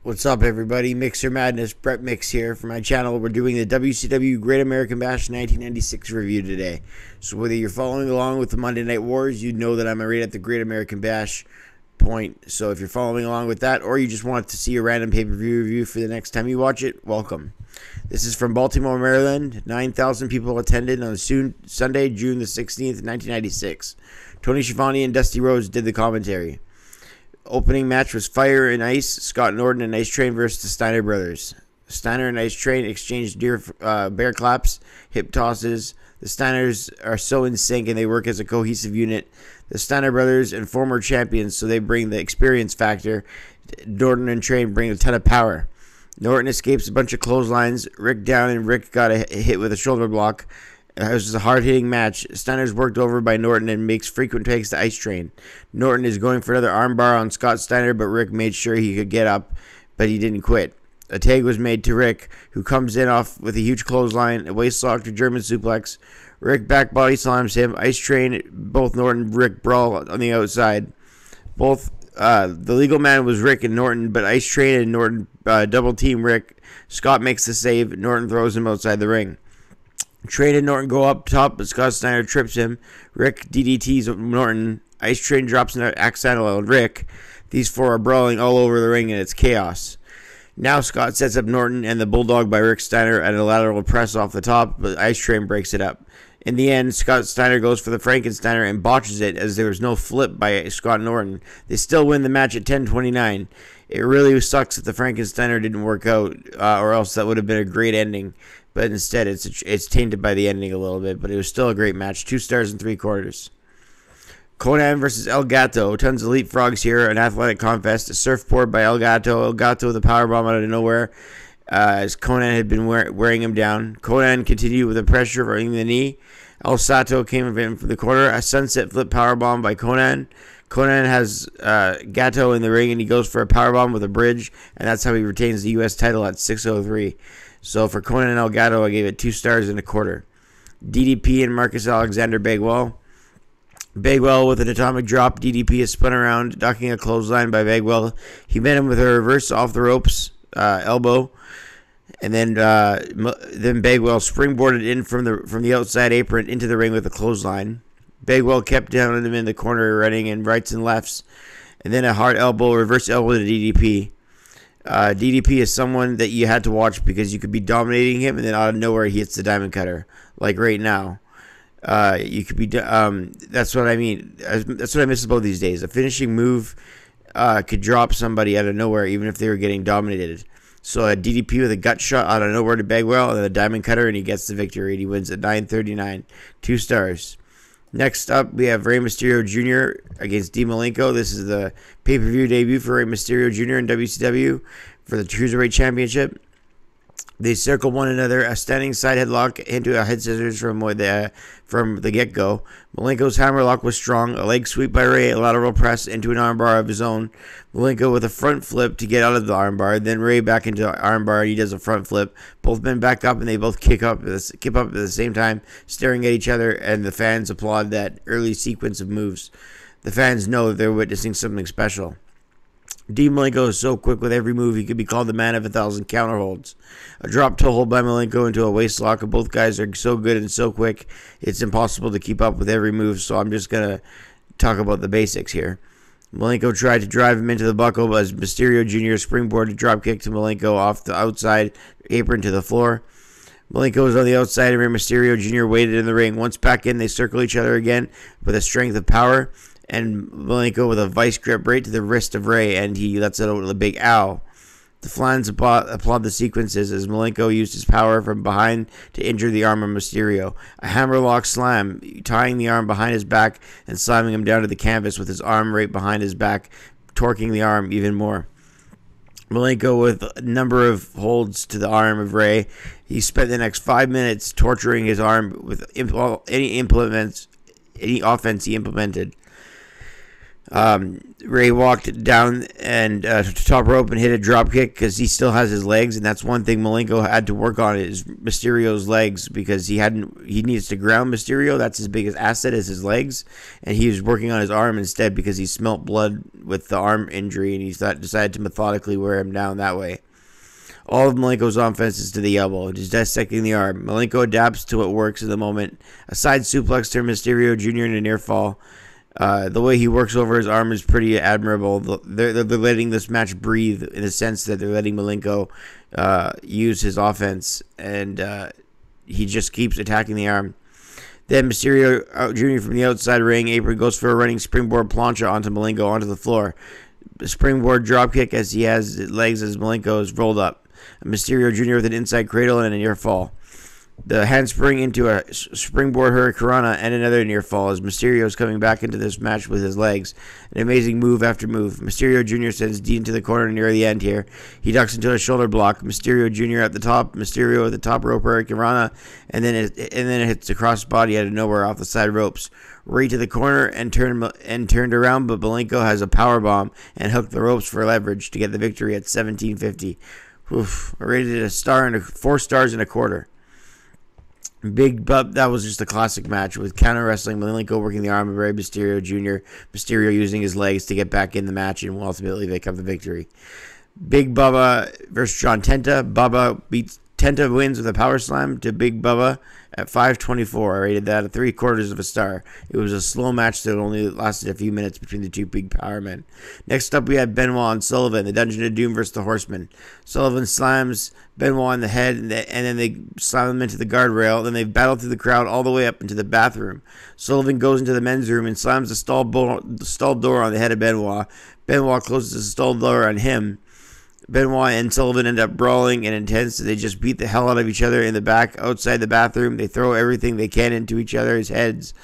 What's up, everybody? Mixer Madness, Brett Mix here for my channel. We're doing the WCW Great American Bash 1996 review today. So whether you're following along with the Monday Night Wars, you know that I'm right at the Great American Bash point. So if you're following along with that, or you just want to see a random pay-per-view review for the next time you watch it, welcome. This is from Baltimore, Maryland. 9,000 people attended on Sunday, June the 16th, 1996. Tony Schiavone and Dusty Rhodes did the commentary. Opening match was Fire and Ice, Scott Norton and Ice Train versus the Steiner brothers. Steiner and Ice Train exchanged bear claps, hip tosses. The Steiners are so in sync and they work as a cohesive unit. The Steiner brothers and former champions, so they bring the experience factor. Norton and Train bring a ton of power. Norton escapes a bunch of clotheslines. Rick down and Rick got a hit with a shoulder block. It was a hard-hitting match. Steiner's worked over by Norton and makes frequent takes to Ice Train. Norton is going for another armbar on Scott Steiner, but Rick made sure he could get up, but he didn't quit. A tag was made to Rick, who comes in off with a huge clothesline, a waistlock to German suplex. Rick back body slams him. Ice Train, both Norton, Rick brawl on the outside. The legal man was Rick and Norton, but Ice Train and Norton double team Rick. Scott makes the save. Norton throws him outside the ring. Train and Norton go up top, but Scott Steiner trips him. Rick DDTs Norton. Ice Train drops an accidental on Rick. These four are brawling all over the ring, and it's chaos. Now Scott sets up Norton and the Bulldog by Rick Steiner at a lateral press off the top, but Ice Train breaks it up. In the end, Scott Steiner goes for the Frankensteiner and botches it as there was no flip by Scott Norton. They still win the match at 10:29. It really sucks that the Frankensteiner didn't work out, or else that would have been a great ending. But instead, it's tainted by the ending a little bit. But it was still a great match. 2 stars and 3/4. Conan versus El Gato. Tons of leapfrogs here. An athletic contest. A surfboard by El Gato. El Gato with a powerbomb out of nowhere. As Conan had been wearing him down. Conan continued with a pressure running the knee. El Sato came in from the corner. A sunset flip powerbomb by Conan. Conan has Gato in the ring, and he goes for a powerbomb with a bridge, and that's how he retains the U.S. title at 6:03. So for Conan and El Gato, I gave it 2 stars and 1/4. DDP and Marcus Alexander Bagwell. Bagwell with an atomic drop. DDP is spun around, ducking a clothesline by Bagwell. He met him with a reverse off the ropes elbow, and then Bagwell springboarded in from the outside apron into the ring with a clothesline. Bagwell kept down him in the corner, running in rights and lefts, and then a hard elbow, reverse elbow to DDP. DDP is someone that you had to watch because you could be dominating him, and then out of nowhere he hits the diamond cutter, like right now. You could be. That's what I mean. That's what I miss about these days. A finishing move could drop somebody out of nowhere, even if they were getting dominated. So a DDP with a gut shot out of nowhere to Bagwell, and then a diamond cutter, and he gets the victory. And he wins at 9:39, 2 stars. Next up, we have Rey Mysterio Jr. against Malenko. This is the pay-per-view debut for Rey Mysterio Jr. in WCW for the Cruiserweight Championship. They circle one another, a standing side headlock into a head scissors from the get-go. Malenko's hammerlock was strong, a leg sweep by Rey, a lateral press into an armbar of his own. Malenko with a front flip to get out of the armbar, then Rey back into armbar, and he does a front flip. Both men back up, and they both kick up at the same time, staring at each other, and the fans applaud that early sequence of moves. The fans know that they're witnessing something special. Malenko is so quick with every move, he could be called the man of 1,000 counterholds. A drop toe hold by Malenko into a waist lock. Both guys are so good and so quick, it's impossible to keep up with every move, so I'm just going to talk about the basics here. Malenko tried to drive him into the buckle, but as Mysterio Jr. springboarded drop kick to Malenko off the outside apron to the floor. Malenko was on the outside, and Rey Mysterio Jr. waited in the ring. Once back in, they circle each other again with a strength of power. And Malenko with a vice grip right to the wrist of Rey, and he lets it out with a big ow. The fans applaud the sequences as Malenko used his power from behind to injure the arm of Mysterio. A hammerlock slam, tying the arm behind his back and slamming him down to the canvas with his arm right behind his back, torquing the arm even more. Malenko with a number of holds to the arm of Rey. He spent the next 5 minutes torturing his arm with any offense he implemented. Ray walked down and to top rope and hit a drop kick because he still has his legs, and that's one thing Malenko had to work on is Mysterio's legs because he needs to ground Mysterio. That's his biggest asset is his legs, and he was working on his arm instead because he smelt blood with the arm injury, and he decided to methodically wear him down that way. All of Malenko's offense is to the elbow, just dissecting the arm. Malenko adapts to what works in the moment. A side suplex to Mysterio Jr. in a near fall. The way he works over his arm is pretty admirable. They're letting this match breathe in the sense that they're letting Malenko use his offense, and he just keeps attacking the arm. Then Mysterio Jr. from the outside ring apron goes for a running springboard plancha onto Malenko onto the floor. A springboard dropkick as he has legs as Malenko is rolled up. Mysterio Jr. with an inside cradle and a near fall. The handspring into a springboard hurricanrana and another near fall as Mysterio is coming back into this match with his legs. An amazing move after move. Mysterio Jr. sends Dean to the corner near the end here. He ducks into a shoulder block. Mysterio Jr. at the top. Mysterio at the top rope hurricanrana, and then it hits the crossbody out of nowhere off the side ropes. Right to the corner and turned around, but Malenko has a power bomb and hooked the ropes for leverage to get the victory at 17:50. Oof, I rated it 4 stars and a quarter. Big Bub, that was just a classic match with counter wrestling, Malenko working the arm of Rey Mysterio Jr., Mysterio using his legs to get back in the match and ultimately pick up the victory. Big Bubba versus John Tenta. Bubba beats Tenta, wins with a power slam to Big Bubba at 5:24. I rated that at 3/4 of a star. It was a slow match that only lasted a few minutes between the two big power men. Next up, we had Benoit and Sullivan, the Dungeon of Doom versus the Horsemen. Sullivan slams Benoit in the head, and then they slam him into the guardrail. Then they battle through the crowd all the way up into the bathroom. Sullivan goes into the men's room and slams the stall door on the head of Benoit. Benoit closes the stall door on him. Benoit and Sullivan end up brawling and intense. They just beat the hell out of each other in the back outside the bathroom. They throw everything they can into each other's heads,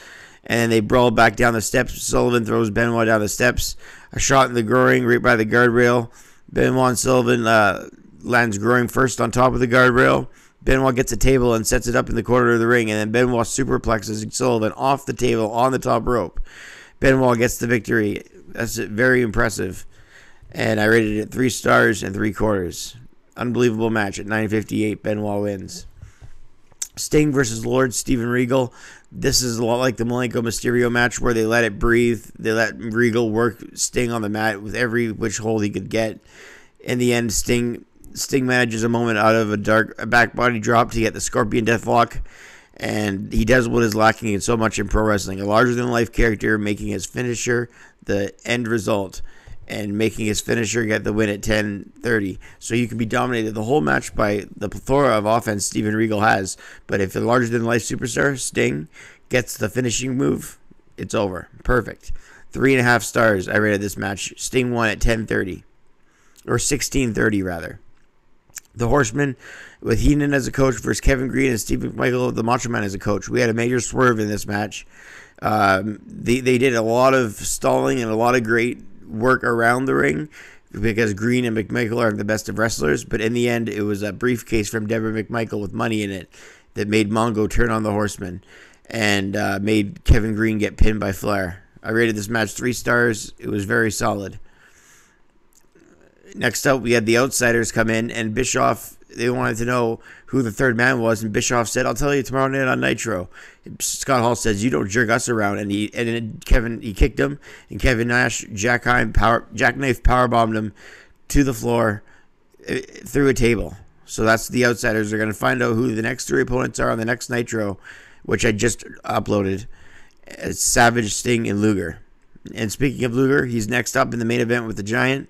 and they brawl back down the steps. Sullivan throws Benoit down the steps. A shot in the groin right by the guardrail. Benoit and Sullivan lands groin first on top of the guardrail. Benoit gets a table and sets it up in the corner of the ring, and then Benoit superplexes Sullivan off the table on the top rope. Benoit gets the victory. That's very impressive. And I rated it 3 stars and 3/4. Unbelievable match at 9:58. Benoit wins. Sting versus Lord Steven Regal. This is a lot like the Malenko Mysterio match where they let it breathe. They let Regal work Sting on the mat with every which hold he could get. In the end, Sting manages a moment out of a back body drop to get the Scorpion Deathlock. And he does what is lacking in so much in pro wrestling. A larger-than-life character making his finisher the end result. And making his finisher get the win at 10:30. So you can be dominated the whole match by the plethora of offense Steven Regal has. But if the larger-than-life superstar, Sting, gets the finishing move, it's over. Perfect. 3.5 stars I rated this match. Sting won at 10:30. Or 16:30, rather. The Horsemen, with Heenan as a coach versus Kevin Green and Steve McMichael, the Macho Man as a coach. We had a major swerve in this match. They did a lot of stalling and a lot of great work around the ring because Green and McMichael are the best of wrestlers, but in the end it was a briefcase from Deborah McMichael with money in it that made Mongo turn on the Horsemen and made Kevin Green get pinned by Flair. I rated this match 3 stars. It was very solid. Next up, we had the Outsiders come in, and Bischoff, they wanted to know who the third man was, and Bischoff said, "I'll tell you tomorrow night on Nitro." Scott Hall says, "You don't jerk us around," and he kicked him, and Kevin Nash jackknife powerbombed him to the floor through a table. So that's the Outsiders. They're going to find out who the next 3 opponents are on the next Nitro, which I just uploaded. It's Savage, Sting, and Luger. And speaking of Luger, he's next up in the main event with the Giant.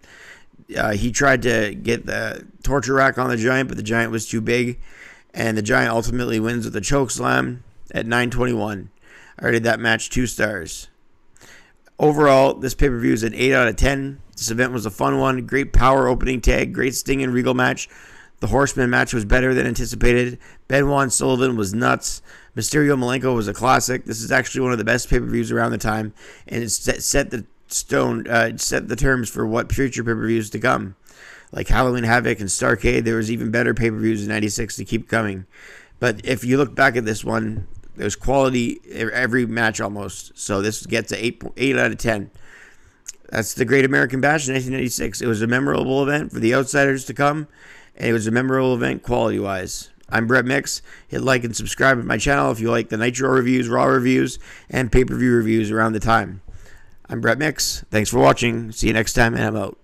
He tried to get the torture rack on the Giant, but the Giant was too big, and the Giant ultimately wins with a choke slam at 9:21. I rated that match 2 stars. Overall, this pay-per-view is an 8 out of 10. This event was a fun one. Great power opening tag. Great Sting and Regal match. The Horseman match was better than anticipated. Benoit and Sullivan was nuts. Mysterio Malenko was a classic. This is actually one of the best pay-per-views around the time, and it set the terms for what future pay-per-views to come. Like Halloween Havoc and Starrcade, there was even better pay-per-views in 96 to keep coming. But if you look back at this one, there's quality every match almost. So this gets an 8 out of 10. That's the Great American Bash in 1996. It was a memorable event for the outsiders to come, and it was a memorable event quality-wise. I'm Brett Mix. Hit like and subscribe to my channel if you like the Nitro reviews, Raw reviews, and pay-per-view reviews around the time. I'm Brett Mix. Thanks for watching. See you next time, and I'm out.